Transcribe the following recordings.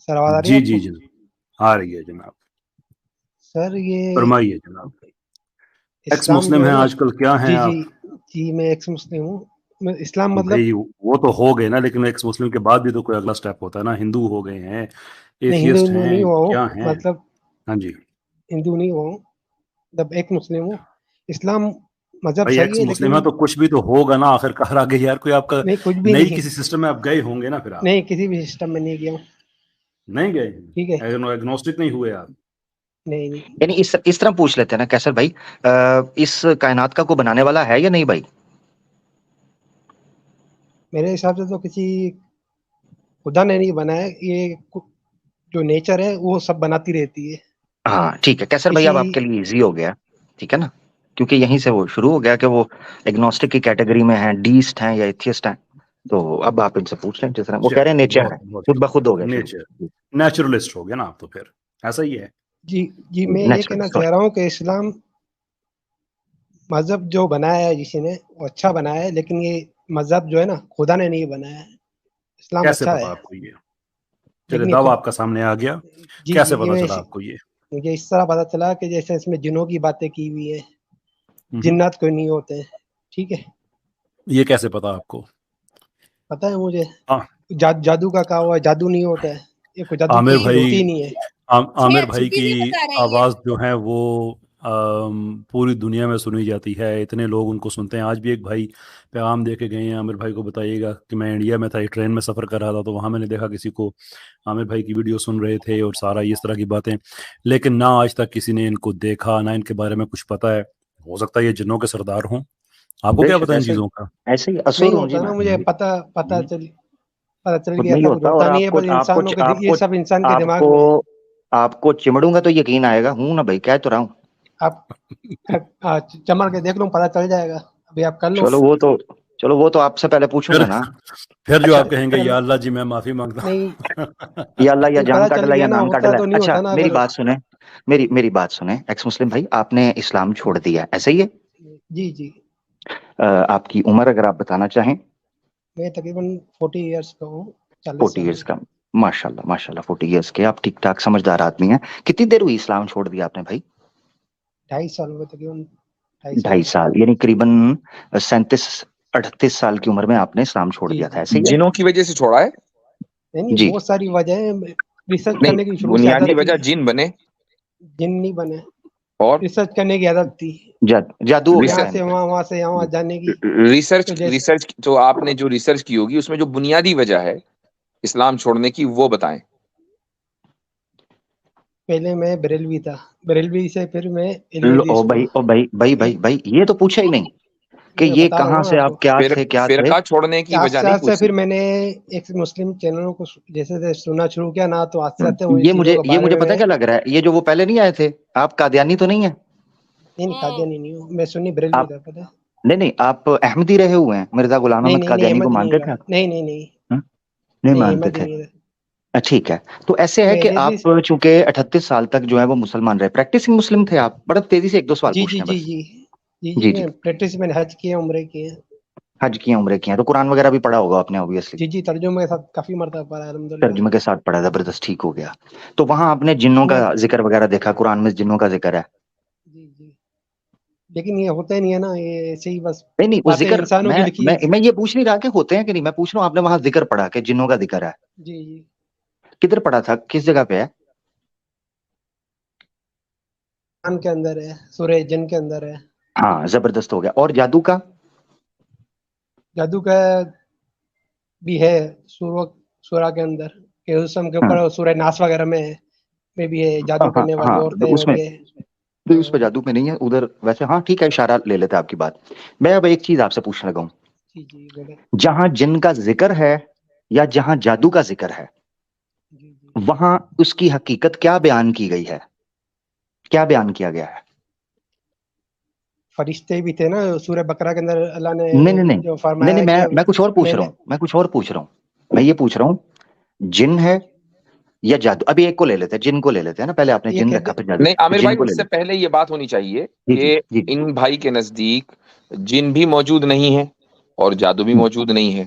سر آواز آ رہی ہے جی آپ جی کو؟ جناب آ رہی ہے جناب، سر یہ فرمائیے جناب۔ ایکس اسلام مسلم جو ہے ہیں نا، آج کل، کیا ہیں جی آپ؟ جی جی میں ایکس مسلم ہوں۔ اسلام مطلب بھائی وہ تو ہو گئے نا، لیکن ایکس مسلم کے بعد بھی تو کوئی اگلا سٹیپ ہوتا ہے نا۔ ہندو ہو گئے ہیں، میں ہندو ایتھیسٹ نہیں ہیں، ہوا ہوں، کیا ہیں؟ مطلب ہاں جی ہندو نہیں ہوا ہوں، مطلب ایک مسلم ہوں۔ اسلام مذہب بھائی، صحیح ایکس ہے مسلم لیکن ہے تو کچھ بھی تو ہوگا نا آخر کار آگے یار۔ کوئی آپ کا نہیں، کچھ بھی نئی نہیں، کسی سسٹم میں آپ گئے ہوں گے نا، پھر آپ نہیں کسی بھی سسٹم میں نہیں گیا ہوں۔ نہیں گئے، ٹھیک ہے، ایگنوسٹک نہیں ہوئے آپ؟ نہیں نہیں۔ یعنی اس طرح پوچھ لیتے ہیں نا کیسر بھائی، اس کائنات کا کوئی بنانے والا ہے یا نہیں بھائی؟ میرے حساب سے تو کسی خدا نے نہیں بنایا، یہ جو نیچر ہے وہ سب بناتی رہتی ہے۔ ہاں ٹھیک ہے کیسر بھائی، کسی اب آپ کے لیے ایزی ہو گیا، ٹھیک ہے نا، کیونکہ یہیں سے وہ شروع ہو گیا کہ وہ ایگنوسٹک کی کیٹیگری میں ہیں، ڈیسٹ ہیں یا ایتھیسٹ ہیں۔ تو اب آپ ان سے پوچھ لیں، جس طرح وہ کہہ رہے ہیں نیچر ہے، خود بخود ہو گیا نیچر، شروع۔ نیچرلسٹ ہو گیا نا آپ تو، پھر ایسا ہی ہے۔ جی جی میں یہ کہنا نیچرل چاہ رہا ہوں کہ اسلام مذہب جو بنایا ہے جسی نے وہ اچھا بنایا ہے، لیکن یہ مذہب جو ہے نا خدا نے نہیں بنایا ہے۔ اسلام کیسے اچھا پتا ہے آپ کو یہ؟ چلے لیکن یہ دعویٰ آپ کا سامنے آ گیا، جی کیسے جی پتا چلا آپ کو یہ؟ مجھے اس طرح پتا چلا کہ جیسے اس میں جنوں کی باتیں کی ہوئی ہیں، ہمم۔ جنات کوئی نہیں ہوتے، ٹھیک ہے؟ یہ کیسے پتا آپ کو؟ پتا ہے مجھے، ہاں، جادو کا کہا ہوا ہے، جادو نہیں ہوتا ہے، یہ کوئی جادو کی عامر چیز ہوتی بھائی، ہی نہیں ہے۔ عامر بھائی کی آواز جو ہے وہ پوری دنیا میں سنی جاتی ہے، اتنے لوگ ان کو سنتے ہیں۔ آج بھی ایک بھائی پیغام دے کے گئے ہیں، عامر بھائی کو بتائیے گا کہ میں انڈیا میں تھا، ایک ٹرین میں سفر کر رہا تھا، تو وہاں میں نے دیکھا کسی کو عامر بھائی کی ویڈیو سن رہے تھے اور سارا اس طرح کی باتیں، لیکن نہ آج تک کسی نے ان کو دیکھا، نہ ان کے بارے میں کچھ پتا ہے۔ ہو سکتا ہے یہ جنوں کے سردار ہوں، آپ کو بے کیا شک پتا ان ایسے ہی، چیزوں کا؟ ایسے ہی اثر نہیں ہوں جی ہوتا نا، میں مجھے پتا چل خود گیا، نہیں ایسا کچھ ہوتا، اور ہوتا نہیں ہے، آپ کو بس آپ کو انسانوں کے آپ یہ کو سب انسان کے آپ دماغ کو میں ہے۔ آپ کو چمڑوں گا تو یقین آئے گا، ہوں نا بھائی، کہہ تو رہا ہوں۔ آپ چمڑ کے دیکھ لوں، پتا چل جائے گا، ابھی آپ کر لو۔ چلو وہ تو آپ سے پہلے پوچھوں پھر گا نا۔ پھر جو اچھا آپ کہیں گے چلو، یا اللہ جی میں معافی مانگتا نہیں ہوں۔ یا اللہ، یا نہیں جان پتا کاٹ چل لے یا گیا نا، نام کاٹ ہوتا لے۔ تو نہیں اچھا ہوتا نا میری اگر۔ بات سنیں، میری بات سنیں ایکس مسلم بھائی، آپ نے اسلام چھوڑ دیا ایسا ہی ہے؟ جی جی آپ کی عمر اگر آپ بتانا چاہیں؟ میں تقریباً 40 ایئرس کا ہوں، 40 40 سال ایئرس کا، ماشاء اللہ ماشاء اللہ، 40 ایئرس کے آپ ٹھیک ٹھاک سمجھدار آدمی ہیں۔ کتنی دیر ہوئی اسلام چھوڑ دیا آپ نے بھائی؟ 2.5 سال ہوئے تقریباً، 2.5 سال 2.5 سال، یعنی قریباً 37-38 سال کی عمر میں آپ نے اسلام چھوڑ جی دیا تھا، جی ایسے ہی ہے؟ جنوں کی وجہ سے چھوڑا ہے؟ نہیں جی بہت ساری وجہ ہے، ریسرچ نہیں، کرنے کی شروع سے بنیادی عادت تھی۔ وجہ جن بنے جن نہیں بنے، اور ریسرچ کرنے کی عادت تھی، جادو ہو گیا یہاں کہنے سے کا۔ وہاں، وہاں سے یہاں جانے کی۔ تو جیسے ریسرچ جو آپ نے جو ریسرچ کی ہوگی اس میں جو بنیادی وجہ ہے اسلام چھوڑنے کی وہ بتائیں۔ پہلے میں بریلوی تھا، بریلوی سے پھر میں ایونجلسٹ ہوں۔ بھائی یہ تو پوچھا ہی نہیں کہ میں یہ بتا رہا ہوں کہاں نا سے آپ کو، آپ کیا تھے۔ فرقہ چھوڑنے کی وجہ نہیں آج سے پوچھی۔ پھر میں نے ایک مسلم چینلوں کو جیسے سننا شروع کیا نا، تو آج سے مجھے چیزوں کے یہ بارے مجھے میں پتہ کیا لگ رہا ہے، یہ جو وہ پہلے نہیں آئے تھے، آپ قادیانی تو نہیں ہیں؟ نہیں قادیانی نہیں ہوں میں، سنی بریلوی آپ تھا، پتہ ہے؟ نہیں آپ احمدی رہے ہوئے ہیں، مرزا غلام نہیں احمد نہیں نہیں، قادیانی کو احمدی نہیں مانتے رہا، تھے آپ؟ نہیں نہیں نہیں ہاں؟ نہیں نہیں، مانتے احمدی تھے؟ نہیں رہا ٹھیک ہے، تو ایسے ہے میں کہ جیسے۔ آپ چونکہ 38 سال تک جو ہے وہ مسلمان رہے، پریکٹسنگ مسلم تھے آپ؟ بڑا تیزی سے ایک دو سوال جی جی پوچھنے ہیں جی بس۔ جی جی جی جی میں پریکٹس، میں نے حج کیا، عمرے کیے۔ حج کیا، عمرے کیا، تو قرآن وغیرہ بھی پڑھا ہوگا آپ نے اوبیسلی؟ جی جی ترجمے کے ساتھ کافی مرتبہ پڑھا ہے الحمدللہ۔ ترجمے کے ساتھ پڑھا، زبردست، ٹھیک ہو گیا۔ تو وہاں آپ نے جنوں کا میں ذکر وغیرہ دیکھا، قرآن میں جنوں کا ذکر ہے؟ جی جی، لیکن یہ ہوتا ہی نہیں ہے نا، یہ ایسے ہی بس نہیں وہ باتیں ذکر، انسانوں کی لکھی ہے۔ میں یہ پوچھ نہیں رہا کہ ہوتے ہیں کہ نہیں، میں پوچھ رہا ہوں آپ نے وہاں ذکر پڑھا کہ جنوں کا ذکر ہے؟ جی جی، کدھر پڑھا تھا، کس جگہ پہ ہے؟ قرآن کے اندر ہے، سورہ جن کے اندر ہے۔ ہاں زبردست ہو گیا۔ اور جادو کا؟ جادو کا بھی ہے سورہ کے اندر، کہ اس کے ہاں اوپر سورہ ناس وغیرہ میں بھی ہے، جادو ہاں کرنے والی ہاں، عورتیں اس اور میں یہ۔ اس پہ جادو میں نہیں ہے ادھر ویسے، ہاں ٹھیک ہے، اشارہ لے لیتے آپ کی بات۔ میں اب ایک چیز آپ سے پوچھنے لگا ہوں، جی جی بولے۔ جہاں جن کا ذکر ہے یا جہاں جادو کا ذکر ہے، جی جی، وہاں اس کی حقیقت کیا بیان کی گئی ہے، کیا بیان کیا گیا ہے؟ فرشتے بھی تھے نا سورہ بقرہ کے اندر، اللہ نے نہیں نہیں نہیں جو نہیں فرمایا نہیں، کہ میں کچھ اور پوچھ میں رہا نے۔ ہوں، میں یہ پوچھ رہا ہوں جن ہے یا جادو؟ ابھی ایک کو لے لیتے ہیں، جن کو لے لیتے ہیں نا، پہلے آپ نے یہ جن کہتے رکھا پھر جادو، نہیں تو عامر جن بھائی، کو اس لے سے لیتے پہلے یہ بات ہونی چاہیے ہیں۔ جی کہ جی جی، ان بھائی کے نزدیک جن بھی موجود نہیں ہے اور جادو بھی موجود نہیں ہے،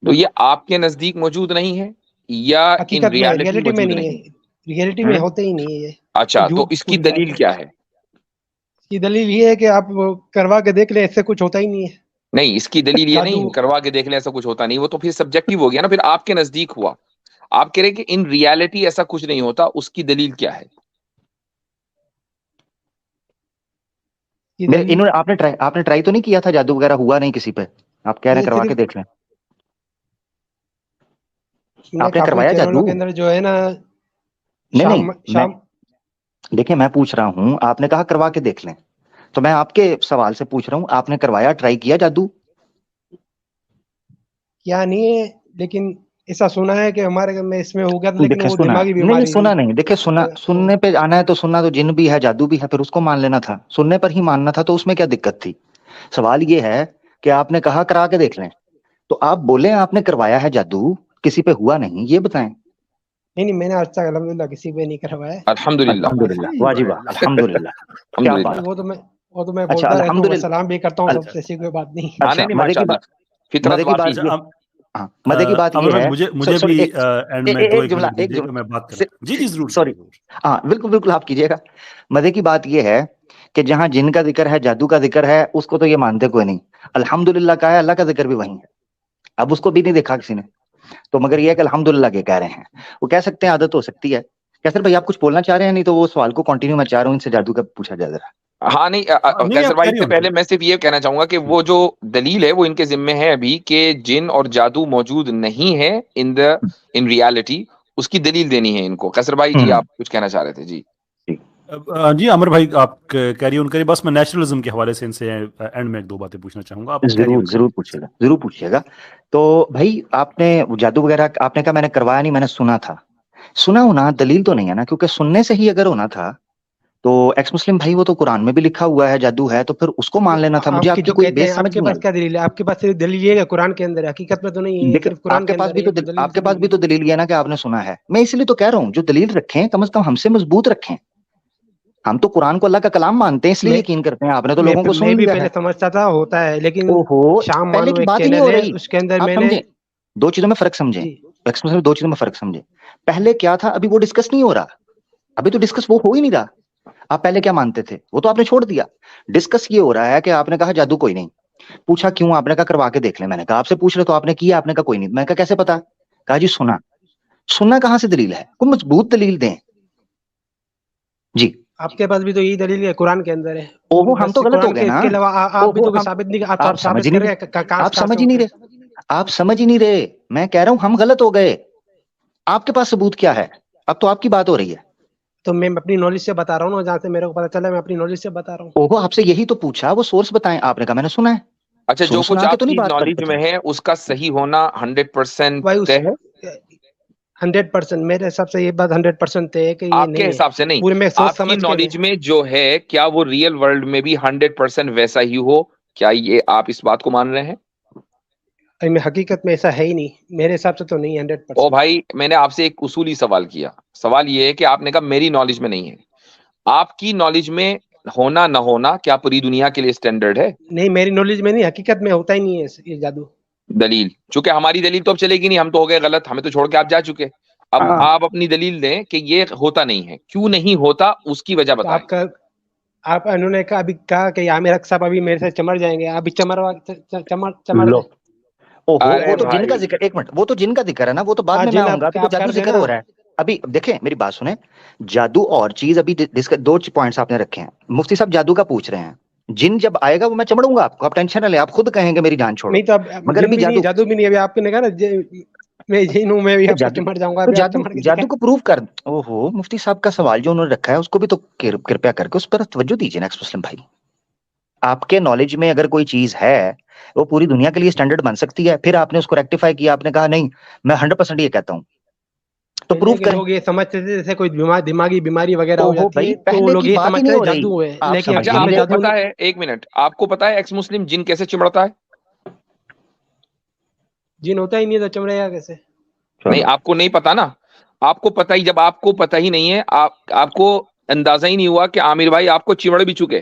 تو یہ آپ کے نزدیک موجود نہیں ہے یا ان حقیقت میں ریالٹی ریئلٹی میں موجود نہیں نہیں؟ ہے، ریئلٹی میں ہوتے ہی نہیں ہے یہ. اچھا، تو جھوٹ اس کی پوری بات دلیل ہے. کیا ہے؟ اس کی دلیل یہ ہے کہ آپ کروا کے دیکھ لیں، ایسے کچھ ہوتا ہی نہیں ہے. نہیں، اس کی دلیل یہ نہیں جادو کروا کے دیکھ لیں ایسا کچھ ہوتا نہیں، وہ تو پھر سبجیکٹو ہو گیا نا، پھر آپ کے نزدیک ہوا. آپ کہہ رہے کہ ان ریالٹی ایسا کچھ نہیں ہوتا، اس کی دلیل کیا ہے؟ کی دلیل آپ نے ٹرائی تو نہیں کیا تھا؟ جادو وغیرہ ہوا نہیں کسی پہ؟ آپ کہہ رہے ہیں یہ کروا کے صرف دیکھ لیں. سنیں آپ نے کافی کروایا چینلوں جادو؟ کے اندر جو ہے نا نہیں، شام دیکھیں میں پوچھ رہا ہوں، آپ نے کہا کروا کے دیکھ لیں، تو میں آپ کے سوال سے پوچھ رہا ہوں، آپ نے کروایا، ٹرائی کیا جادو؟ کیا نہیں ہے، لیکن ایسا سنا ہے کہ ہمارے میں اس میں ہو گیا، لیکن دیکھیں وہ سنا دماغی نہیں، بیماری سنا نہیں. دیکھیں سننے پہ آنا ہے تو سننا تو جن بھی ہے جادو بھی ہے، پھر اس کو مان لینا تھا. سننے پر ہی ماننا تھا، تو اس میں کیا دقت تھی؟ سوال یہ ہے کہ آپ نے کہا کرا کے دیکھ لیں، تو آپ بولیں آپ نے کروایا ہے جادو، کسی پہ ہوا نہیں، یہ بتائیں. نہیں، میں نے آج تک الحمدللہ کسی پہ نہیں کروایا. الحمدللہ، الحمدللہ، واجب، الحمدللہ، کیا الحمدللہ. بات. وہ تو میں اچھا بولتا رہتا ہوں، الحمدللہ. سلام بھی کرتا ہوں سب سے، ایسی کوئی بات نہیں. ہاں اچھا نہیں، مزے کی ماشاءاللہ، بات، فطرت مزے کی بات وافی. یہ، مزے کی بات یہ ہے. مجھے بھی اینڈ میں ایک جملہ، منٹ دیجیے گا، میں بات کرتا ہوں. جی ضرور. سوری، ہاں بالکل بالکل آپ کیجیے گا. مزے کی بات یہ ہے کہ جہاں جن کا ذکر ہے، جادو کا ذکر ہے، اس کو تو یہ مانتے کوئی نہیں. الحمدللہ کا ہے، اللہ کا ذکر بھی وہیں ہے. اب اس کو بھی نہیں دیکھا کسی نے، تو مگر یہ ہے کہ الحمدللہ کے کہہ رہے ہیں. وہ کہہ سکتے ہیں عادت ہو سکتی ہے. کیسر بھائی آپ کچھ بولنا چاہ رہے ہیں؟ نہیں تو وہ سوال کو کنٹینیو میں چاہ رہا ہوں، ان سے جادو کا پوچھا جائے ذرا. ہاں نہیں، کیسر بھائی سے پہلے میں صرف یہ کہنا چاہوں گا کہ وہ جو دلیل ہے وہ ان کے ذمے ہے ابھی، کہ جن اور جادو موجود نہیں ہے ان ریالٹی، اس کی دلیل دینی ہے ان کو. کیسر بھائی جی آپ کچھ کہنا چاہ رہے تھے؟ جی عامر بھائی آپ کیری آن کریں. بس میں نیچرلزم کے حوالے سے ان سے اینڈ میں ایک دو باتیں پوچھنا چاہوں گا. آپ ضرور پوچھیے گا، ضرور پوچھیے گا. تو بھائی آپ نے جادو وغیرہ آپ نے کہا میں نے کروایا نہیں، میں نے سنا تھا. سنا ہونا دلیل تو نہیں ہے نا، کیونکہ سننے سے ہی اگر ہونا تھا تو ایکس مسلم بھائی وہ تو قرآن میں بھی لکھا ہوا ہے جادو ہے، تو پھر اس کو مان لینا تھا. مجھے آپ کی جو کوئی کہتے ہیں، بیس آپ سمجھ کے نہیں پاس آئی. کیا دلیل ہے؟ آپ کے پاس صرف دلیل یہ ہے قرآن کے اندر ہے، حقیقت میں تو نہیں ہے، صرف قرآن کے اندر ہے. آپ کے پاس بھی تو دلیل ہے نا کہ آپ نے سنا ہے. میں اس لیے تو کہہ رہا ہوں جو دلیل رکھیں کم از کم ہم سے مضبوط رکھیں. ہم تو قرآن کو اللہ کا کلام مانتے ہیں، اس لیے یقین کرتے ہیں. آپ نے تو لوگوں کو میں سن بھی لیا ہے. پہلے سمجھتا تھا ہوتا ہے، لیکن شام پہلے مانو کی ایک بات ہی نہیں چینل ہو ہے، رہی. اس کے اندر آپ میں نے سمجھیں دو چیزوں میں فرق سمجھیں. ایکس مسلم دو چیزوں میں فرق سمجھیں. پہلے کیا تھا، ابھی وہ ڈسکس نہیں ہو رہا. ابھی تو ڈسکس وہ ہو ہی نہیں رہا. آپ پہلے کیا مانتے تھے وہ تو آپ نے چھوڑ دیا. ڈسکس یہ ہو رہا ہے کہ آپ نے کہا جادو کوئی نہیں. پوچھا کیوں؟ آپ نے کہا کروا کے دیکھ لیں. میں نے کہا آپ سے پوچھ رہے تو آپ نے کیا؟ آپ نے کہا کوئی نہیں. میں کہا کیسے پتا؟ کہا جی سنا. سننا کہاں سے دلیل ہے؟ کوئی مضبوط دلیل دیں جی. آپ کے پاس بھی تو یہی دلیل ہے، قرآن کے اندر ہے. اوہو ہم تو غلط ہو گئے کے نا. اس کے علاوہ آپ بھی تو ثابت نہیں، آپ ثابت کر رہے ہیں. آپ سمجھ ہی نہیں رہے. آپ سمجھ ہی نہیں رہے. میں کہہ رہا ہوں ہم غلط ہو گئے. آپ کے پاس ثبوت کیا ہے؟ اب تو آپ کی بات ہو رہی ہے. تو میں اپنی نالج سے بتا رہا ہوں نا، جہاں سے میرے کو پتا چلا میں اپنی نالج سے بتا رہا ہوں. اوہو آپ سے یہی تو پوچھا، وہ سورس بتائیں. آپ نے کہا میں نے سنا ہے. اچھا، جو کچھ آپ کی نالج میں ہے اس کا صحیح ہونا 100% ہے؟ 100% میرے حساب سے یہ بات 100% ہے کہ یہ آپ کے نہیں ہے. حساب سے نہیں، پورے میں سوچ آپ کی سمجھ کے نالج میں جو ہے کیا وہ ریئل ورلڈ میں بھی 100% ویسا ہی ہو؟ کیا یہ آپ اس بات کو مان رہے ہیں؟ میں حقیقت میں ایسا ہے ہی نہیں، میرے حساب سے تو نہیں 100%. او بھائی میں نے آپ سے ایک اصولی سوال کیا. سوال یہ ہے کہ آپ نے کہا میری نالج میں نہیں ہے. آپ کی نالج میں ہونا نہ ہونا کیا پوری دنیا کے لیے اسٹینڈرڈ ہے؟ نہیں، میری نالج میں نہیں، حقیقت میں ہوتا ہی نہیں ہے یہ جادو. دلیل چونکہ ہماری دلیل تو اب چلے گی نہیں، ہم تو ہو گئے غلط، ہمیں تو چھوڑ کے آپ جا چکے. اب آپ اپنی دلیل دیں کہ یہ ہوتا نہیں ہے. کیوں نہیں ہوتا اس کی وجہ بتائیں. آپ انہوں نے کہا ابھی کہا کہ عامر صاحب ابھی میرے سے چمڑ جائیں گے. ابھی چمڑ لو وہ تو جن کا بھائی ذکر، ایک منٹ، وہ تو جن کا ذکر ہے نا، وہ تو بعد میں آؤں گا. ابھی تو جادو ذکر ہو رہا ہے. ابھی دیکھیں میری بات سنیں. جادو اور چیز ابھی دو پوائنٹس آپ نے رکھے ہیں. مفتی صاحب جادو کا پوچھ رہے ہیں. جن جب آئے گا وہ میں چمڑوں گا آپ کو، آپ ٹینشن نہ لیں. آپ خود کہیں گے میری جان چھوڑو. نہیں تو مگر ابھی جادو بھی نہیں. ابھی آپ نے کہا نا میں جن ہوں، میں بھی آپ کو چمڑ جاؤں گا. جادو کو پروف کر. اوہو مفتی صاحب کا سوال جو انہوں نے رکھا ہے اس کو بھی تو کرپیا کر کے اس پر توجہ دیجیے نا ایکس مسلم بھائی. آپ کے نالج میں اگر کوئی چیز ہے وہ پوری دنیا کے لیے اسٹینڈرڈ بن سکتی ہے، پھر آپ نے اس کو ریکٹیفائی کیا. آپ نے کہا نہیں میں 100% یہ کہتا ہوں، تو پروف کریں. لوگ یہ سمجھتے تھے جیسے کوئی دماغی بیماری وغیرہ ہو جاتی ہے، تو پہلے لوگ کی یہ بات ہی سمجھتے نہیں ہیں ہو رہی. جادو ہے. لیکن اچھا آپ کو پتا ہے، ایک منٹ، آپ کو پتا ہے ایکس مسلم جن کیسے چمڑتا ہے؟ جن ہوتا ہی نہیں تو چمڑے گا کیسے؟ نہیں آپ کو نہیں پتا نا. آپ کو پتا ہی، جب آپ کو پتا ہی نہیں ہے، آپ کو اندازہ ہی نہیں ہوا کہ عامر بھائی آپ کو چمڑ بھی چکے.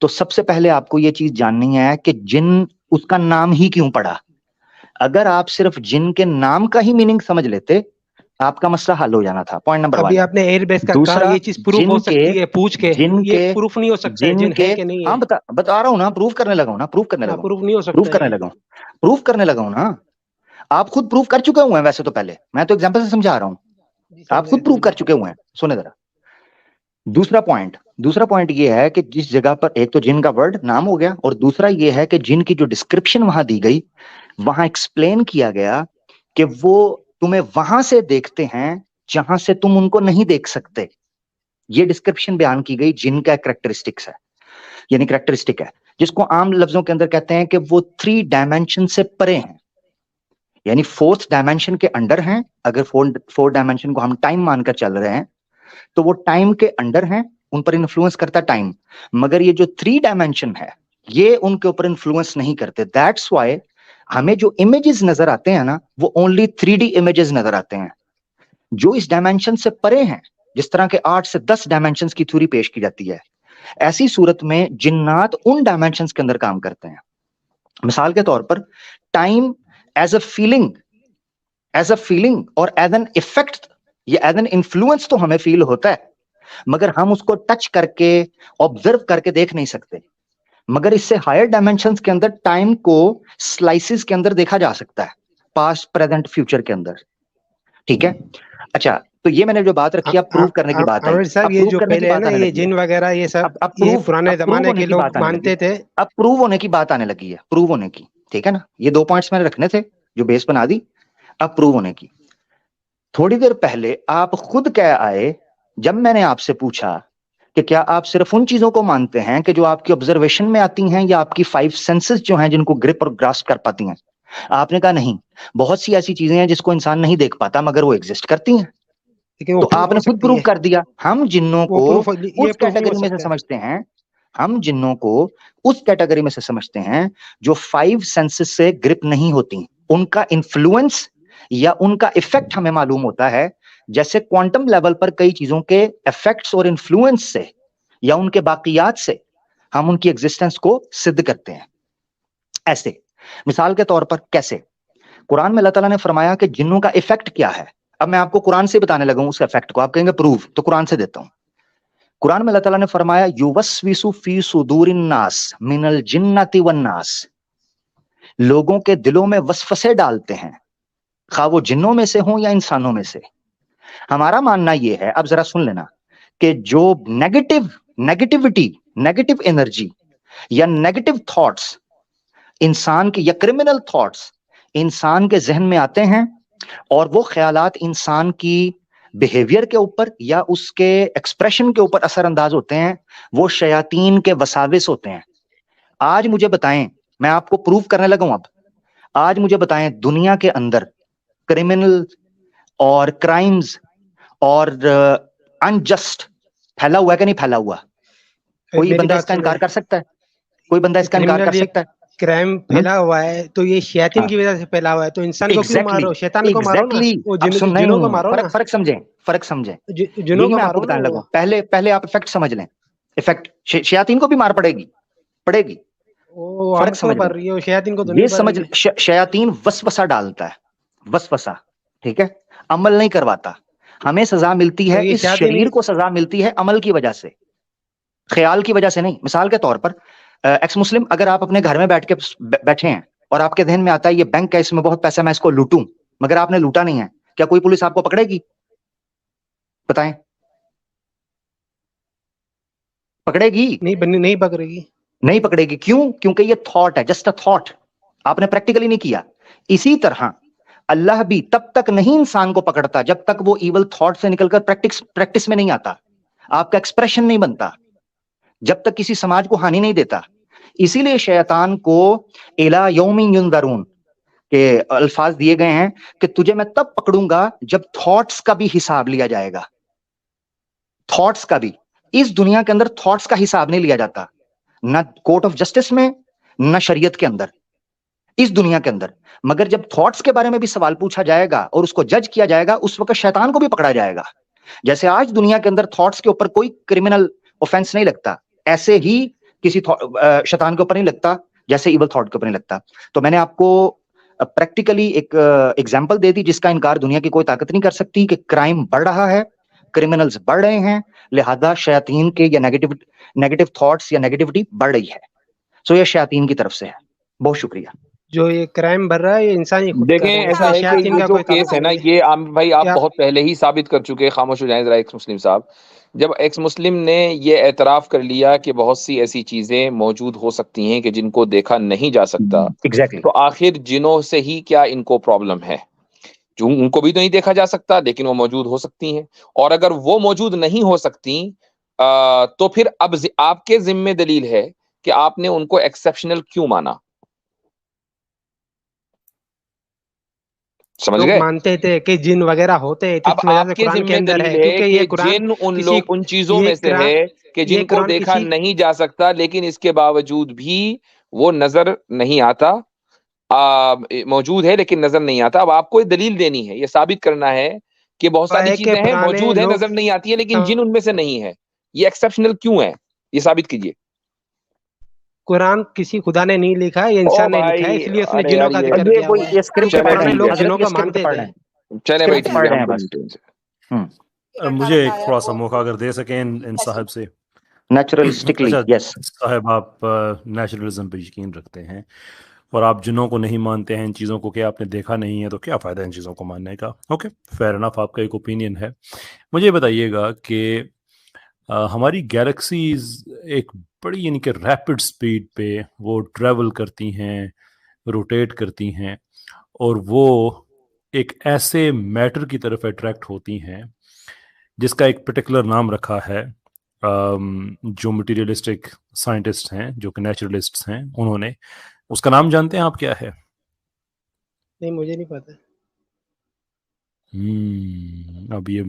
تو سب سے پہلے آپ کو یہ چیز جاننی ہے کہ جن اس کا نام ہی کیوں پڑا. اگر آپ صرف جن کے نام کا ہی میننگ سمجھ لیتے آپ کا مسئلہ حل ہو جانا تھا. Point number 1. ابھی آپ نے ایئر بیس کا کہا یہ چیز پروف ہو سکتی ہے پوچھ کے, یہ پروف نہیں ہو سکتا ہے جن ہے کہ نہیں ہے. ہاں بتا رہا ہوں نا, پروف کرنے لگا ہوں نا, پروف کرنے لگا ہوں نا. آپ خود پروف کر چکے ہوئے ہیں ویسے تو, پہلے میں تو ایگزامپل سے سمجھا رہا ہوں, آپ خود پروف کر چکے ہوئے ہیں. سنیں ذرا. دوسرا پوائنٹ یہ ہے کہ جس جگہ پر ایک تو جن کا ورڈ نام ہو گیا, اور دوسرا یہ ہے کہ جن کی جو ڈسکرپشن وہاں دی گئی وہاں ایکسپلین کیا گیا کہ وہ تمہیں وہاں سے دیکھتے ہیں جہاں سے تم ان کو نہیں دیکھ سکتے. یہ ڈسکرپشن بیان کی گئی جن کا کریکٹرسٹکس ہے, یعنی کریکٹرسٹک ہے, جس کو عام لفظوں کے اندر کہتے ہیں کہ وہ 3 ڈائمینشن سے پرے ہیں, یعنی 4th ڈائمینشن کے انڈر ہیں. اگر 4 ڈائمینشن کو ہم ٹائم مان کر چل رہے ہیں تو وہ ٹائم کے انڈر ہیں, ان پر انفلوئنس کرتا ہے ٹائم. مگر یہ جو 3 ڈائمینشن ہے یہ ان کے اوپر انفلوئنس نہیں کرتے. دیٹس وائی ہمیں جو امیجز نظر آتے ہیں نا وہ اونلی 3D امیجز نظر آتے ہیں. جو اس ڈائمینشن سے پرے ہیں, جس طرح کے 8 سے 10 ڈائمینشنز کی تھیوری پیش کی جاتی ہے, ایسی صورت میں جنات ان ڈائمینشنز کے اندر کام کرتے ہیں. مثال کے طور پر ٹائم ایز اے فیلنگ اور ایز این افیکٹ یا ایز این انفلوئنس تو ہمیں فیل ہوتا ہے, مگر ہم اس کو ٹچ کر کے آبزرو کر کے دیکھ نہیں سکتے. مگر اس سے ہائر ڈائمینشنز کے اندر ٹائم کو سلائسز کے اندر دیکھا جا سکتا ہے, پاسٹ, پریزنٹ, فیوچر کے اندر. ٹھیک ہے, اچھا تو یہ میں نے جو بات رکھی اب پروف کرنے کی بات ہے. صاحب یہ جو پہلے ہے نا یہ جن وغیرہ یہ سب یہ پرانے زمانے کے لوگ مانتے تھے, اب پروو ہونے کی بات آنے لگی ہے, پروو ہونے کی. ٹھیک ہے نا, یہ 2 پوائنٹس میں نے رکھنے تھے جو بیس بنا دی, اب پروو ہونے کی. تھوڑی دیر پہلے آپ خود کہہ آئے جب میں نے آپ سے پوچھا کہ کیا آپ صرف ان چیزوں کو مانتے ہیں کہ جو آپ کی آبزرویشن میں آتی ہیں یا آپ کی 5 سینسز جو ہیں جن کو گرپ اور گراسپ کر پاتی ہیں. آپ نے کہا نہیں, بہت سی ایسی چیزیں ہیں جس کو انسان نہیں دیکھ پاتا مگر وہ ایگزسٹ کرتی ہیں. تو آپ نے خود پروف کر دیا. ہم جنوں کو اس کیٹیگری میں سے سمجھتے ہیں, ہم جنوں کو اس کیٹیگری میں سے سمجھتے ہیں جو 5 سینسز سے گرپ نہیں ہوتی. ان کا انفلوئنس یا ان کا افیکٹ ہمیں معلوم ہوتا ہے, جیسے کوانٹم لیول پر کئی چیزوں کے افیکٹس اور انفلوئنس سے یا ان کے باقیات سے ہم ان کی ایگزسٹنس کو سدھ کرتے ہیں. ایسے مثال کے طور پر کیسے قرآن میں اللہ تعالیٰ نے فرمایا کہ جنوں کا افیکٹ کیا ہے. اب میں آپ کو قرآن سے بتانے لگا ہوں اس افیکٹ کو, آپ کہیں گے پروف, تو قرآن سے دیتا ہوں. قرآن میں اللہ تعالیٰ نے فرمایا یوسوس فی صدور الناس من الجنۃ والناس, لوگوں کے دلوں میں وسوسے ڈالتے ہیں, خواہ وہ جنوں میں سے ہوں یا انسانوں میں سے. ہمارا ماننا یہ ہے, اب ذرا سن لینا, کہ جو نیگیٹیوٹی, نیگیٹو انرجی یا نیگیٹو تھاٹس انسان کے یا کرمنل تھاٹس انسان کے ذہن میں آتے ہیں اور وہ خیالات انسان کی بیہیویئر کے اوپر یا اس کے ایکسپریشن کے اوپر اثر انداز ہوتے ہیں, وہ شیاطین کے وساوس ہوتے ہیں. آج مجھے بتائیں, میں آپ کو پروف کرنے لگا ہوں, اب آج مجھے بتائیں دنیا کے اندر کرمنل اور کرائمز اور انجسٹ پھیلا ہوا ہے کہ نہیں پھیلا ہوا؟ کوئی بندہ اس کا انکار کر سکتا ہے؟ کوئی بندہ اس کا انکار کر سکتا ہے؟ کرائم پھیلا ہوا ہے تو یہ شیاطین کی وجہ سے پھیلا ہوا ہے, تو انسان کو کیوں مارو, شیطان کو مارو نا, جنوں کو مارو نا. فرق سمجھیں, جنوں کو مارو نا. پہلے آپ افیکٹ سمجھ لیں. افیکٹ شیاطین کو بھی مار پڑے گی. فرق سمجھ رہی ہے, شیاطین کو یہ سمجھ, شیاطین وسوسہ ڈالتا ہے, وسوسہ, ٹھیک ہے, عمل نہیں کرواتا. ہمیں سزا ملتی ہے, اس شریر کو سزا ملتی ہے عمل کی وجہ سے, خیال کی وجہ سے نہیں. مثال کے طور پر ایکس مسلم, اگر آپ اپنے گھر میں بیٹھے ہیں اور آپ کے ذہن میں آتا ہے یہ بینک ہے, اس میں بہت پیسہ, میں اس کو لوٹوں, مگر آپ نے لوٹا نہیں ہے, کیا کوئی پولیس آپ کو پکڑے گی؟ بتائیں, پکڑے گی؟ نہیں پکڑے گی. نہیں پکڑے گی. کیوں؟ کیونکہ یہ تھاٹ ہے, جسٹ اے تھاٹ, آپ نے پریکٹیکلی نہیں کیا. اسی طرح اللہ بھی تب تک نہیں انسان کو پکڑتا جب تک وہ ایول تھاٹ سے نکل کر پریکٹس میں نہیں آتا, آپ کا ایکسپریشن نہیں بنتا, جب تک کسی سماج کو ہانی نہیں دیتا. اسی لیے شیطان کو الی یوم ینذرون کے الفاظ دیے گئے ہیں کہ تجھے میں تب پکڑوں گا جب تھاٹس کا بھی حساب لیا جائے گا. تھاٹس کا بھی, اس دنیا کے اندر تھاٹس کا حساب نہیں لیا جاتا, نہ کورٹ آف جسٹس میں نہ شریعت کے اندر, اس دنیا کے اندر. مگر جب تھاٹس کے بارے میں بھی سوال پوچھا جائے گا اور اس کو جج کیا جائے گا, اس وقت شیطان کو بھی پکڑا جائے گا. جیسے آج دنیا کے اندر تھاٹس کے اوپر کوئی کرمنل اوفینس نہیں لگتا, ایسے ہی کسی شیطان کے اوپر نہیں لگتا جیسے ایول تھاٹ کے اوپر نہیں لگتا. تو میں نے آپ کو پریکٹیکلی ایک ایگزامپل دے دی جس کا انکار دنیا کی کوئی طاقت نہیں کر سکتی کہ کرائم بڑھ رہا ہے, کرمنلز بڑھ رہے ہیں, لہذا شیاطین کے یا نیگیٹو تھاٹس یا نیگیٹیوٹی بڑھ رہی ہے. سو یہ شیاطین کی طرف سے ہے. بہت شکریہ. جو یہ کرائم بڑھ رہا ہے یہ انسانی خود دیکھیں ایسا ہے کہ یہ جو کیس ہے نا یہ عامر بھائی آپ بہت پہلے ہی ثابت کر چکے, خاموش ہو جائیں ذرا ایکس مسلم صاحب. جب ایکس مسلم نے یہ اعتراف کر لیا کہ بہت سی ایسی چیزیں موجود ہو سکتی ہیں کہ جن کو دیکھا نہیں جا سکتا, تو آخر جنوں سے ہی کیا ان کو پرابلم ہے؟ جو ان کو بھی تو نہیں دیکھا جا سکتا لیکن وہ موجود ہو سکتی ہیں, اور اگر وہ موجود نہیں ہو سکتی تو پھر اب آپ کے ذمہ دلیل ہے کہ آپ نے ان کو ایکسیپشنل کیوں مانا. سمجھ گئے؟ مانتے تھے کہ جن وغیرہ ہوتے ہیں, اب آپ کے ذمہ دلیل ہے کہ جن ان چیزوں میں سے ہے کہ جن کو دیکھا نہیں جا سکتا لیکن اس کے باوجود بھی وہ نظر نہیں آتا, موجود ہے لیکن نظر نہیں آتا. اب آپ کو دلیل دینی ہے, یہ ثابت کرنا ہے کہ بہت ساری چیزیں ہیں موجود ہیں نظر نہیں آتی ہے لیکن جن ان میں سے نہیں ہے. یہ ایکسیپشنل کیوں ہے یہ ثابت کیجئے. قرآن کسی خدا نے نہیں لکھا ہے, یہ انسان نے لکھا ہے, اس لیے اس نے جنوں کا ذکر کیا ہوا ہے. لوگ جنوں کو مانتے تھے. چلے بھائی مجھے ایک تھوڑا سا موقع اگر دے سکیں ان صاحب سے. نیچرلسٹکلی یس صاحب آپ نیچرلزم پہ یقین رکھتے ہیں اور آپ جنوں کو نہیں مانتے ہیں, ان چیزوں کو کہ آپ نے دیکھا نہیں ہے, تو کیا فائدہ ان چیزوں کو ماننے کا؟ اوکے فیئر انف, آپ کا ایک اوپینین ہے. مجھے بتائیے گا کہ ہماری گیلیکسیز ایک بڑی یعنی کہ ریپڈ سپیڈ پہ وہ ٹریول کرتی ہیں, روٹیٹ کرتی ہیں, اور وہ ایک ایسے میٹر کی طرف اٹریکٹ ہوتی ہیں جس کا ایک پرٹیکولر نام رکھا ہے جو مٹیریلسٹک سائنٹسٹ ہیں, جو کہ نیچرلسٹس ہیں, انہوں نے اس کا نام جانتے ہیں آپ کیا ہے؟ نہیں مجھے نہیں پتا. اب یہ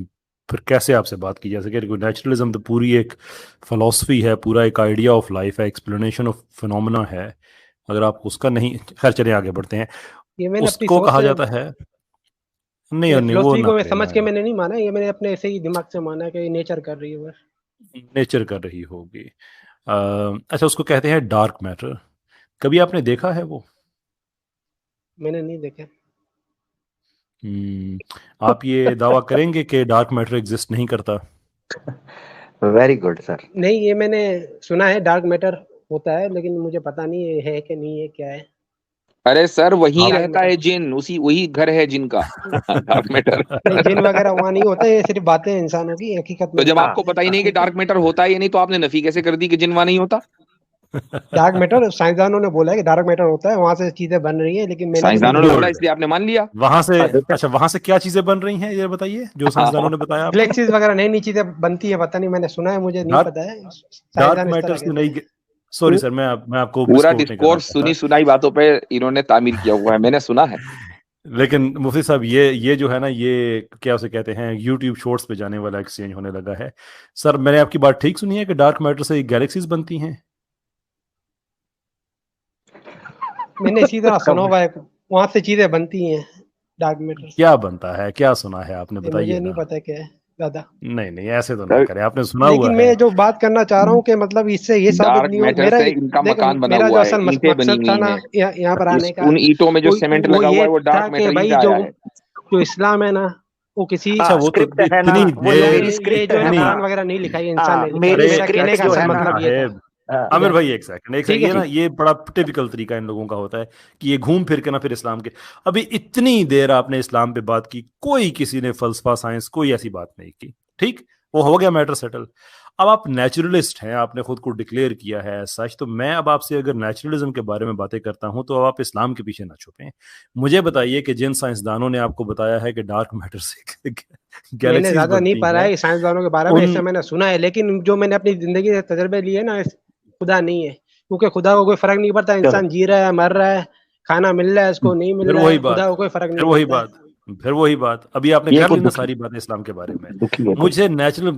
پھر کیسے آپ سے بات کی جا سکے؟ نیچرلزم تو پوری ایک فلسفی ہے, پورا ایک آئیڈیا آف لائف ہے, ایکسپلینیشن آف فینومینا ہے. اگر آپ اس کا نہیں, خیر چلیں آگے بڑھتے ہیں. اس کو کہا جاتا ہے نہیں وہ کو میں سمجھ کے میں نے نہیں مانا, یہ میں نے اپنے ایسے ہی دماغ سے مانا کہ نیچر کر رہی ہے, نیچر کر رہی ہوگی. اچھا اس کو کہتے ہیں ڈارک میٹر. کبھی آپ نے دیکھا ہے وہ؟ میں نے نہیں دیکھا. آپ یہ دعویٰ کریں گے کہ ڈارک میٹر ایگزسٹ نہیں کرتا؟ ویری گڈ سر. نہیں یہ میں نے سنا ہے ڈارک میٹر ہوتا ہے, لیکن مجھے پتا نہیں ہے کہ نہیں ہے کیا ہے. ارے سر وہیں رہتا ہے جن, وہی گھر ہے جن کا ڈارک میٹر. جن وغیرہ وہاں نہیں ہوتا, یہ صرف باتیں انسانوں کی, حقیقت. تو جب آپ کو پتا ہی نہیں کہ ڈارک میٹر ہوتا ہے یا نہیں, تو آپ نے نفی کیسے کر دی کہ جن وہاں نہیں ہوتا؟ ڈارک میٹر سائنسدانوں نے بولا ہے کہ ڈارک میٹر ہوتا ہے, وہاں سے چیزیں بن رہی ہیں, لیکن سائنسدانوں نے بولا اس لیے آپ نے مان لیا. وہاں سے اچھا وہاں سے کیا چیزیں بن رہی ہیں یہ بتائیے, جو سائنسدانوں نے بتایا. گلیکسیز وغیرہ نئی نئی چیزیں بنتی ہے, پتہ نہیں, میں نے سنا ہے, مجھے نہیں پتا ہے. ڈارک میٹر سے نہیں, سوری سر میں آپ کو پورا ڈسکورس سنی سنائی باتوں پہ انہوں نے تعمیر کیا ہوا ہے, میں نے سنا ہے. لیکن مفتی صاحب یہ جو ہے نا, یہ کیا اسے کہتے ہیں, یوٹیوب شارٹس پہ جانے والا ایکسچینج ہونے لگا ہے. سر میں نے آپ کی بات ٹھیک سنی ہے کہ ڈارک میٹر سے گیلیکسیز بنتی ہیں؟ میں نے اسی طرح سنا ہوا ہے وہاں سے چیزیں بنتی ہیں. ڈارک میٹر کیا بنتا ہے, کیا سنا ہے آپ نے, بتائیے. مجھے نہیں پتا کیا ہے دادا. نہیں ایسے تو نہیں کریں, آپ نے سنا ہوا ہے. لیکن میں جو بات کرنا چاہ رہا ہوں کہ مطلب اس سے یہ ثابت نہیں ہو, میرا جو اصل مقصد تھا نا یہاں پر آنے کا, ان اینٹوں میں جو سیمنٹ لگا ہوا ہے وہ ڈارک میٹر ہی سے آیا ہے. جو اسلام ہے نا وہ کسی وغیرہ نہیں لکھا ہے انسان نے. عامر بھائی ایک سیکنڈ, یہ نا یہ بڑا ٹپیکل طریقہ ان لوگوں کا ہوتا ہے کہ یہ گھوم پھر کے نا پھر اسلام کے. ابھی اتنی دیر آپ نے اسلام پہ بات کی, کوئی کسی نے فلسفہ سائنس کوئی ایسی بات نہیں کی, ٹھیک, وہ ہو گیا میٹر سیٹل. اب آپ نیچرلسٹ ہیں, آپ نے خود کو ڈکلیئر کیا ہے سچ, تو میں اب آپ سے اگر نیچرلزم کے بارے میں باتیں کرتا ہوں تو اب آپ اسلام کے پیچھے نہ چھپیں. مجھے بتائیے کہ جن سائنسدانوں نے آپ کو بتایا ہے کہ ڈارک میٹر سے میں نے زیادہ نہیں پڑھا ہے سائنسدانوں کے بارے میں, ایسے میں نے سنا ہے, لیکن جو میں نے اپنی زندگی سے تجربے لیے نا, خدا نہیں ہے, کیونکہ خدا کو کوئی فرق نہیں پڑتا, انسان جی رہا ہے, مر رہا ہے, کھانا مل رہا ہے, اس کو نہیں مل رہا ہے, خدا کو کوئی فرق نہیں پڑتا. پھر وہی بات ابھی آپ نے کر لی نا ساری باتیں اسلام کے بارے میں. مجھے نیچرل,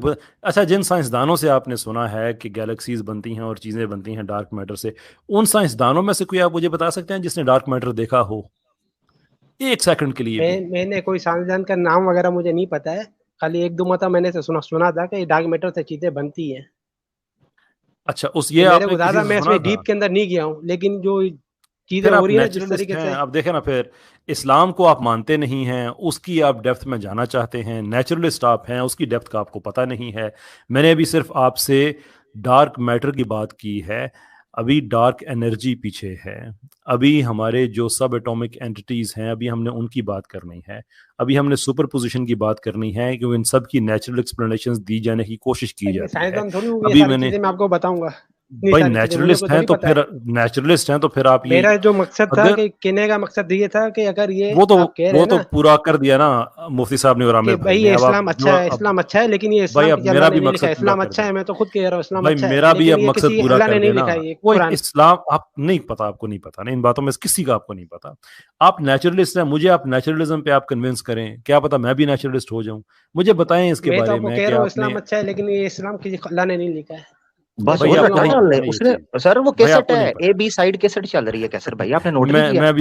اچھا جن سائنسدانوں سے آپ نے سنا ہے کہ گیلیکسیز بنتی ہیں اور چیزیں بنتی ہیں ڈارک میٹر سے, ان سائنسدانوں میں سے کوئی آپ مجھے بتا سکتے ہیں جس نے ڈارک میٹر دیکھا ہو ایک سیکنڈ کے لیے؟ میں نے کوئی سائنسدان کا نام وغیرہ مجھے نہیں پتا ہے, خالی ایک دو مرتبہ میں نے سنا تھا کہ ڈارک میٹر سے چیزیں بنتی ہیں. اچھا اس یہ آپ نے زیادہ میں اس میں ڈیپ کے اندر نہیں گیا ہوں، لیکن جو چیزیں ہو رہی ہیں جس طریقے سے اب دیکھیں نا، پھر اسلام کو آپ مانتے نہیں ہیں، اس کی آپ ڈیپتھ میں جانا چاہتے ہیں، نیچرلسٹ آپ ہیں، اس کی ڈیپتھ کا آپ کو پتہ نہیں ہے. میں نے ابھی صرف آپ سے ڈارک میٹر کی بات کی ہے، ابھی ڈارک انرجی پیچھے ہے، ابھی ہمارے جو سب ایٹامک اینٹیز ہیں ابھی ہم نے ان کی بات کرنی ہے، ابھی ہم نے سپر پوزیشن کی بات کرنی ہے، کیونکہ ان سب کی نیچرل ایکسپلینیشنز دی جانے کی کوشش کی جاتی ہے. ابھی میں آپ کو بتاؤں گا بھائی نیچرلسٹ ہیں تو پھر آپ یہ، میرا جو مقصد تھا کہ کہنے کا مقصد یہ تھا کہ اگر یہ وہ تو پورا کر دیا نا مفتی صاحب نے اور عامر بھائی نے. اسلام اچھا ہے، اسلام اچھا ہے، لیکن یہ اسلام کی اللہ نے نہیں لکھا ہے. اسلام اچھا ہے، میں تو خود کہہ رہا ہوں اسلام اچھا ہے، میرا بھی اب مقصد پورا اللہ کر نے نہیں دینا. لکھا ہے وہ اسلام آپ نہیں پتا، آپ کو نہیں پتا نا ان باتوں میں، کسی کا آپ کو نہیں پتا. آپ نیچرلسٹ ہیں، مجھے آپ نیچرلزم پہ آپ کنونس کریں، کیا پتا میں بھی نیچرلسٹ ہو جاؤں. مجھے بتائیں اس کے بارے میں کہ اسلام اچھا ہے، لیکن یہ اسلام کی اللہ نے نہیں لکھا ہے. بس سر وہ کیسٹ ہے، اے بی سائیڈ کیسٹ چل رہی ہے کیسر بھائی، آپ نے نوٹ نہیں کیا؟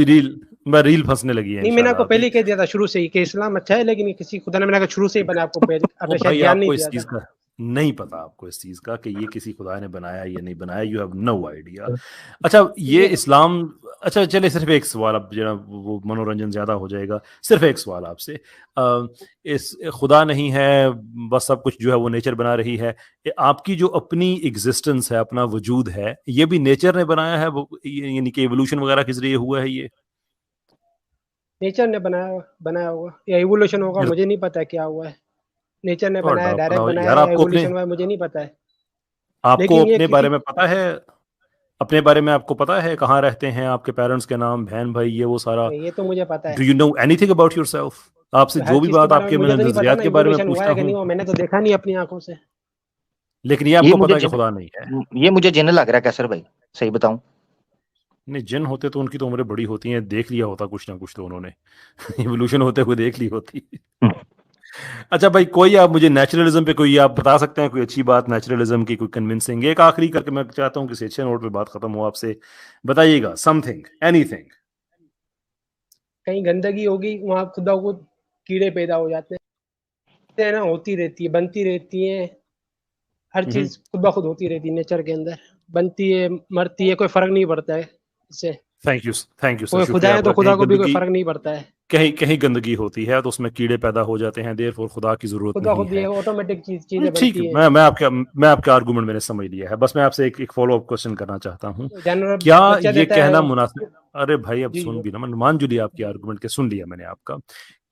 میں ریل پھنسنے لگی ہے. نہیں، میں نے آپ کو پہلے کہہ دیا تھا شروع سے ہی کہ اسلام اچھا ہے، لیکن کسی خدا نے میں شروع سے ہی بنا آپ کو بھائی آپ کو اس چیز کا نہیں پتا، آپ کو اس چیز کا کہ یہ کسی خدا نے بنایا یا نہیں بنایا، یو ہیو نو آئیڈیا. اچھا یہ اسلام، اچھا چلے صرف ایک سوال، اب جو وہ منورنجن زیادہ ہو جائے گا، صرف ایک سوال آپ سے. اس خدا نہیں ہے، بس سب کچھ جو ہے وہ نیچر بنا رہی ہے، آپ کی جو اپنی ایگزسٹنس ہے، اپنا وجود ہے، یہ بھی نیچر نے بنایا ہے، یعنی کہ ایوولوشن وغیرہ کس لیے ہوا ہے؟ یہ نیچر نے بنایا ہوگا یا ایوولوشن ہوگا، مجھے نہیں پتا کیا ہوا ہے. نیچر نے بنایا، ڈائریکٹ بنایا ہے، ایوولوشن ہوا ہے، مجھے نہیں پتا ہے. آپ کو اپنے بارے میں پتا ہے؟ اپنے بارے میں آپ کو پتا ہے کہاں رہتے ہیں، آپ کے پیرنٹس کے نام، بہن بھائی، یہ وہ سارا؟ یہ تو مجھے پتا ہے. Do you know anything about yourself? آپ سے جو بھی بات آپ کے نظریات کے بارے میں پوچھتا ہوں، میں نے تو دیکھا نہیں اپنی آنکھوں سے. لیکن یہ آپ کو پتا ہے کہ خدا نہیں ہے. یہ مجھے جن لگ رہا ہے کیسر بھائی، صحیح بتاؤں؟ نہیں، جن ہوتے تو ان کی تو عمریں بڑی ہوتی ہیں، دیکھ لیا ہوتا کچھ نہ کچھ تو انہوں نے، ایوولوشن ہوتے ہوئے دیکھ لی ہوتی. اچھا بھائی، کوئی آپ مجھے نیچرلزم پہ کوئی آپ بتا سکتے ہیں کوئی اچھی بات نیچرلزم کی، کوئی کنونسنگ؟ ایک آخری کر کے میں چاہتا ہوں کسی اچھے نوٹ پہ بات ختم ہو، آپ سے بتائیے گا سم تھنگ، اینی تھنگ. کہیں گندگی ہوگی وہاں خدا کو کیڑے پیدا ہو جاتے ہیں نا، ہوتی رہتی ہے، بنتی رہتی ہیں، ہر چیز خود بخود ہوتی رہتی ہے نیچر کے اندر، بنتی ہے، مرتی ہے، کوئی فرق نہیں پڑتا ہے اس سے. تھینک یو کوئی خدا ہے تو خدا کو بھی کوئی فرق نہیں پڑتا ہے. کہیں گندگی ہوتی ہے تو اس میں کیڑے پیدا ہو جاتے ہیں، دیر فور خدا کی ضرورت نہیں ہے، آٹومیٹک چیزیں ٹھیک بنتی ہے. میں آپ کا آرگومنٹ میں نے سمجھ لیا ہے، بس میں آپ سے ایک فالو اپ کوسچن کرنا چاہتا ہوں. کیا یہ کہنا مناسب، ارے بھائی اب سن بھی نا، مان جو لیا آپ کی آرگومنٹ کے، سن لیا میں نے آپ کا.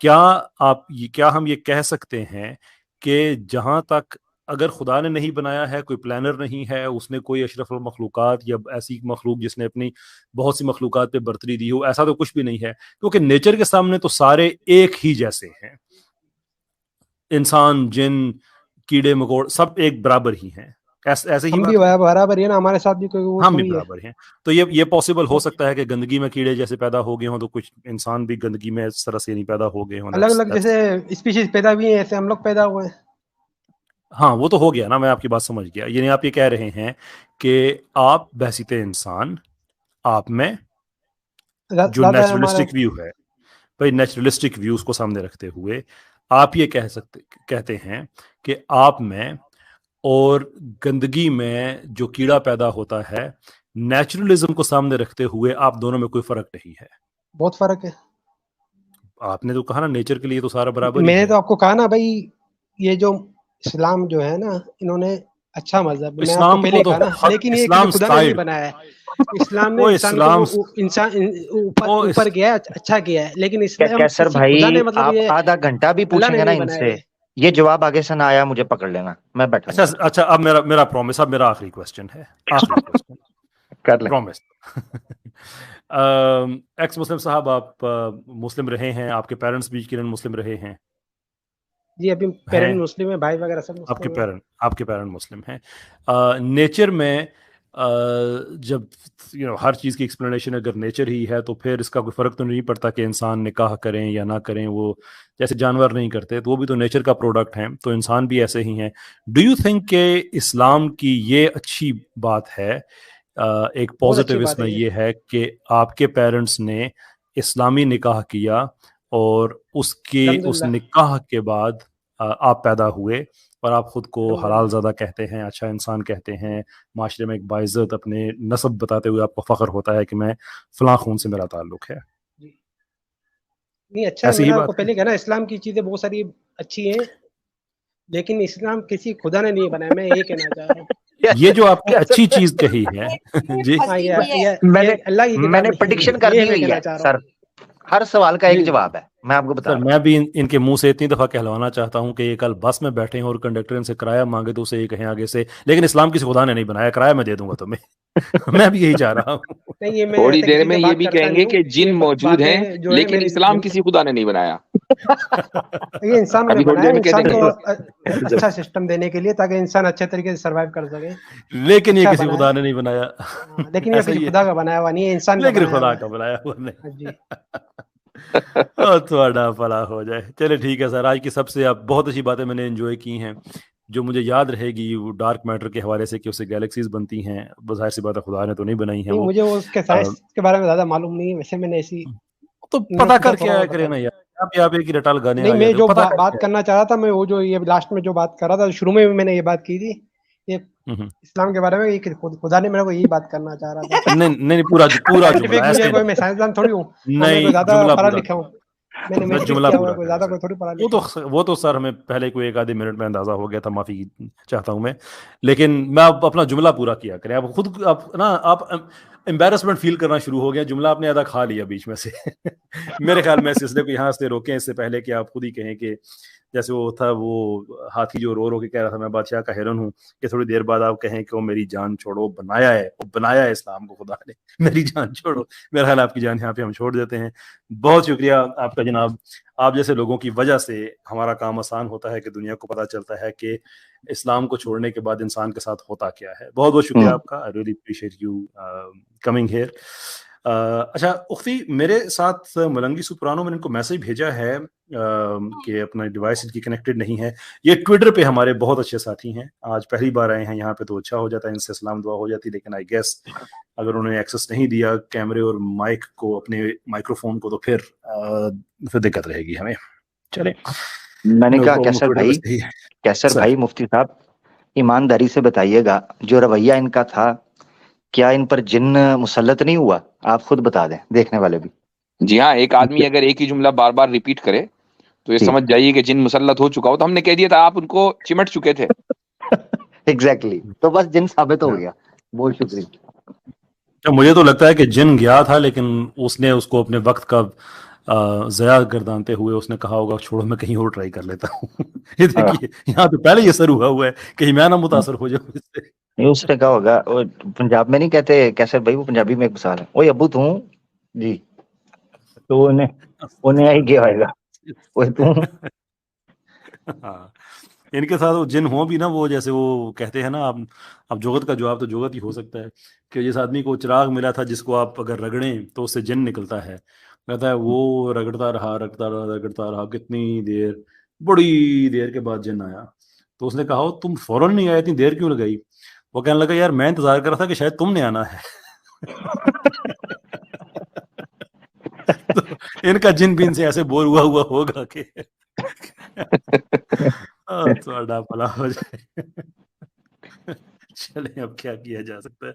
کیا ہم یہ کہہ سکتے ہیں کہ جہاں تک اگر خدا نے نہیں بنایا ہے، کوئی پلانر نہیں ہے، اس نے کوئی اشرف المخلوقات یا ایسی مخلوق جس نے اپنی بہت سی مخلوقات پہ برتری دی ہو، ایسا تو کچھ بھی نہیں ہے، کیونکہ نیچر کے سامنے تو سارے ایک ہی جیسے ہیں، انسان، جن، کیڑے مکوڑ، سب ایک برابر ہی ہیں. ایسے ہی برابر ہے نا، ہمارے ساتھ بھی کوئی ہم بھی برابر ہیں. تو یہ پاسبل ہو سکتا ہے کہ گندگی میں کیڑے جیسے پیدا ہو گئے ہوں تو کچھ انسان بھی گندگی میں اس طرح سے نہیں پیدا ہو گئے ہوں، الگ الگ جیسے اسپیشیز پیدا ہوئی ہیں، ایسے ہم لوگ پیدا ہوئے ہیں. ہاں وہ تو ہو گیا نا، میں آپ کی بات سمجھ گیا. یعنی آپ یہ کہہ رہے ہیں کہ آپ بحیثیت انسان، آپ میں جو نیچرلسٹک ویو ہے، بھائی نیچرلسٹک ویوز کو سامنے رکھتے ہوئے آپ یہ کہتے ہیں کہ آپ میں اور گندگی میں جو کیڑا پیدا ہوتا ہے، نیچرلزم کو سامنے رکھتے ہوئے آپ دونوں میں کوئی فرق نہیں ہے. بہت فرق ہے. آپ نے تو کہا نا نیچر کے لیے تو سارا برابر ہی ہے. میں نے تو آپ کو کہا نا بھائی، یہ جو اسلام جو ہے نا، انہوں نے اچھا مذہب، میں آپ کو پہلے کہا نا، لیکن یہ کسی خدا نے نہیں بنایا ہے. اسلام نے انسان اوپر کیا ہے، اچھا کیا ہے، لیکن اسلام سر بھائی آپ آدھا گھنٹہ بھی پوچھیں گے نا ان سے، یہ جواب آگے سے نہ آیا مجھے پکڑ لینا، میں بیٹھا. اچھا اب میرا پرومس، اب میرا آخری کوسچن ہے، آخری کوسچن کر لیں. پرومس. ایکس مسلم صاحب، آپ مسلم رہے ہیں، آپ کے پیرنٹس بھی کرن مسلم رہے ہیں؟ جی ابھی پیرنٹ مسلم ہیں، بھائی وغیرہ سب آپ کے پیرنٹ مسلم ہیں. نیچر میں جب ہر چیز کی ایکسپلینیشن اگر نیچر ہی ہے تو پھر اس کا کوئی فرق تو نہیں پڑتا کہ انسان نکاح کریں یا نہ کریں، وہ جیسے جانور نہیں کرتے تو وہ بھی تو نیچر کا پروڈکٹ ہیں، تو انسان بھی ایسے ہی ہیں. ڈو یو تھنک کہ اسلام کی یہ اچھی بات ہے، ایک پازیٹیو اس میں یہ ہے کہ آپ کے پیرنٹس نے اسلامی نکاح کیا اور اس نکاح کے بعد آپ پیدا ہوئے اور آپ خود کو حلال زادہ کہتے ہیں, اچھا انسان کہتے ہیں, معاشرے میں ایک باعزت اپنے نسب بتاتے ہوئے آپ کو فخر ہوتا ہے کہ میں فلاں خون سے میرا تعلق ہے. نہیں اچھا ہے, میں نے آپ کو پہلے کہا نا اسلام کی چیزیں بہت ساری اچھی ہیں, لیکن اسلام کسی خدا نے نہیں بنایا, میں یہ کہنا چاہ رہا ہوں. یہ جو آپ نے اچھی چیز کہی ہے جی, میں نے پریڈکشن کر دی ہوئی ہے سر, ہر سوال کا ایک جواب ہے, میں آپ کو بتا رہا ہوں. میں بھی ان کے منہ سے اتنی دفعہ کہلوانا چاہتا ہوں کہ یہ کل بس میں بیٹھے ہیں اور کنڈکٹر ان سے کرایہ مانگے تو اسے یہ کہیں آگے سے, لیکن اسلام کسی خدا نے نہیں بنایا, کرایہ میں دے دوں گا تمہیں. میں بھی یہی چاہ رہا ہوں. تھوڑی دیر میں یہ بھی کہیں گے کہ جن موجود ہیں لیکن اسلام کسی خدا نے نہیں بنایا. یہ انسان نے بنایا انسان کو اچھا سسٹم دینے کے لیے تاکہ انسان اچھے طریقے سے سروائیو کر سکے, لیکن یہ کسی خدا نے نہیں بنایا. لیکن یہ کسی خدا کا بنایا ہوا نہیں ہے, انسان کا لیکن خدا کا بنایا ہوا نہیں. تھوڑا فلاح ہو جائے. چلے ٹھیک ہے سر, آج کی سب سے بہت اچھی باتیں میں نے انجوائے کی ہیں. جو مجھے یاد رہے گی وہ ڈارک میٹر کے حوالے سے کہ اس سے گیلیکسیز بنتی ہیں, بظاہر سی بات ہے خدا نے تو نہیں بنائی ہیں. مجھے اس کے سائنس کے بارے میں زیادہ معلوم نہیں ہے, ویسے میں نے ایسی تو پتہ کر کے آیا کرے نا یار, آپ ایک ہی رٹال گانے. نہیں میں جو بات کرنا چاہ رہا تھا, میں وہ جو یہ لاسٹ میں جو بات کر رہا تھا, شروع میں بھی میں نے یہ بات کی تھی, یہ اسلام کے بارے میں خدا نے میرے کو یہی بات کرنا چاہ رہا تھا. نہیں پورا جملہ ایسے کوئی میں سائنسدان تھوڑی ہوں, میں زیادہ پڑھا لکھا ہوں, میں نے جملہ زیادہ کوئی تھوڑی پڑھا لکھا. وہ تو سر ہمیں پہلے کوئی ایک آدھے منٹ میں اندازہ ہو گیا تھا, معافی چاہتا ہوں میں, لیکن میں اب اپنا جملہ پورا کیا کریں. آپ خود آپ امبیرسمنٹ فیل کرنا شروع ہو گیا, جملہ آپ نے آدھا کھا لیا بیچ میں سے. میرے خیال میں سلسلے کو یہاں سے روکیں اس سے پہلے کہ آپ خود ہی کہیں کہ جیسے وہ تھا وہ ہاتھی جو رو کے کہہ رہا تھا میں بادشاہ کا ہرن ہوں, کہ تھوڑی دیر بعد آپ کہیں کہ وہ میری جان چھوڑو, بنایا ہے اسلام کو خدا نے, میری جان چھوڑو. میرا خیال آپ کی جان یہاں پہ ہم چھوڑ دیتے ہیں. بہت شکریہ آپ کا جناب, آپ جیسے لوگوں کی وجہ سے ہمارا کام آسان ہوتا ہے کہ دنیا کو پتہ چلتا ہے کہ اسلام کو چھوڑنے کے بعد انسان کے ساتھ ہوتا کیا ہے. بہت بہت شکریہ آپ کا, I really appreciate you coming here. اچھا اختی, میرے ساتھ ملنگی سپرانو, میں نے ان کو میسج بھیجا ہے کہ اپنا ڈیوائس ان کی کنیکٹڈ نہیں ہے. یہ ٹویٹر پہ ہمارے بہت اچھے ساتھی ہیں, آج پہلی بار آئے ہیں یہاں پہ تو اچھا ہو جاتا ہے, ان سے سلام دعا ہو جاتی, لیکن آئی گیس اگر انہوں نے ایکسس نہیں دیا کیمرے اور مائک کو, اپنے مائکروفون کو, تو پھر دقت رہے گی ہمیں. چلیں, میں نے کہا کیسر بھائی مفتی صاحب ایمانداری سے بتائیے گا, جو رویہ ان کا تھا کیا ان پر جن مسلط نہیں ہوا؟ آپ خود بتا دیں, دیکھنے والے بھی. جی ہاں, ایک آدمی اگر ایک ہی جملہ بار بار ریپیٹ کرے تو یہ سمجھ جائیے کہ جن مسلط ہو چکا ہو. تو ہم نے کہہ دیا تھا آپ ان کو چمٹ چکے تھے. ایگزیکٹلی, تو بس جن ثابت ہو گیا. بہت شکریہ. مجھے تو لگتا ہے کہ جن گیا تھا, لیکن اس نے اس کو اپنے وقت کا ضیاع گردانتے ہوئے اس نے کہا ہوگا چھوڑو میں کہیں اور ٹرائی کر لیتا ہوں. یہ دیکھیے یہاں تو پہلے یہ سر ہوا ہے, کہیں میں نہ متاثر ہو جاؤں اس سے. اس نے کہا ہوگا, پنجاب میں نہیں کہتے کیسر بھائی, وہ پنجابی میں ایک مثال ہے, اوے ابو توں جی, تو انہیں آئی گیا ہوئے گا وہ توں. ہاں, ان کے ساتھ وہ جن ہوں بھی نا, وہ جیسے وہ کہتے ہیں نا, اب جوگت کا جواب تو جوگت ہی ہو سکتا ہے کہ جس آدمی کو چراغ ملا تھا جس کو آپ اگر رگڑیں تو اس سے جن نکلتا ہے. کہتا ہے وہ رگڑتا رہا کتنی دیر, بڑی دیر کے بعد جن آیا. تو اس نے کہا تم فوراً نہیں آئے, اتنی دیر کیوں لگائی؟ وہ کہنے لگا یار میں انتظار کر رہا تھا کہ شاید تم نے آنا ہے. تو ان کا جن بھی ان سے ایسے بور ہوا ہوگا کہ تھوڑا بھلا ہو جائے. چلیں اب کیا کیا جا سکتا ہے.